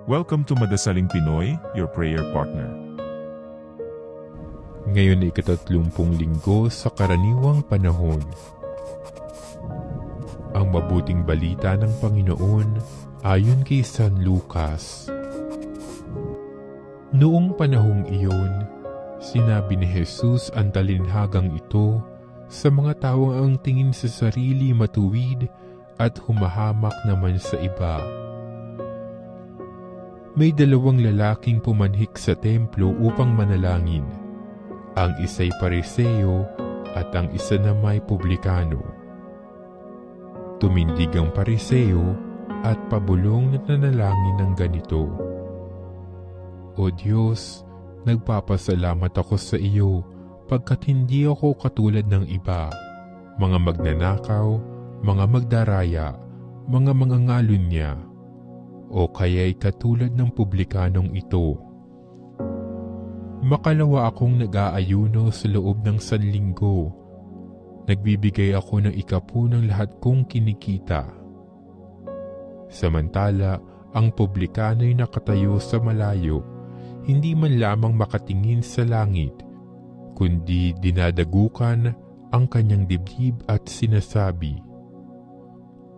Welcome to Madasaling Pinoy, your prayer partner. Ngayon ay 30 linggo sa karaniwang panahon. Ang mabuting balita ng Panginoon ayon kay San Lucas. Noong panahong iyon, sinabi ni Jesus ang talinhagang ito sa mga taong ang tingin sa sarili matuwid at humahamak naman sa iba. May 2 lalaking pumanhik sa templo upang manalangin. Ang isa'y Pariseo at ang isa nama'y publikano. Tumindig ang Pariseo at pabulong na nanalangin ng ganito: O Diyos, nagpapasalamat ako sa iyo pagkat hindi ako katulad ng iba, mga magnanakaw, mga magdaraya, mga mangangalunya, o kaya'y katulad ng publikanong ito. Makalawa akong nag-aayuno sa loob ng 1 linggo. Nagbibigay ako ng 10 ng lahat kong kinikita. Samantala, ang publikano'y nakatayo sa malayo, hindi man lamang makatingin sa langit, kundi dinadagukan ang kanyang dibdib at sinasabi,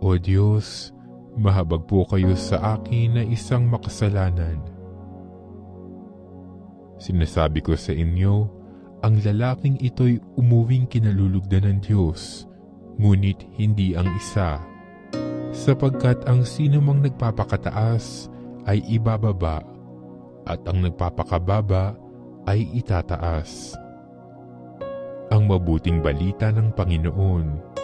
O Diyos, mahabag po kayo sa akin na isang makasalanan. Sinasabi ko sa inyo, ang lalaking ito'y umuwing kinalulugdan ng Diyos, ngunit hindi ang isa, sapagkat ang sinumang nagpapakataas ay ibababa, at ang nagpapakababa ay itataas. Ang mabuting balita ng Panginoon.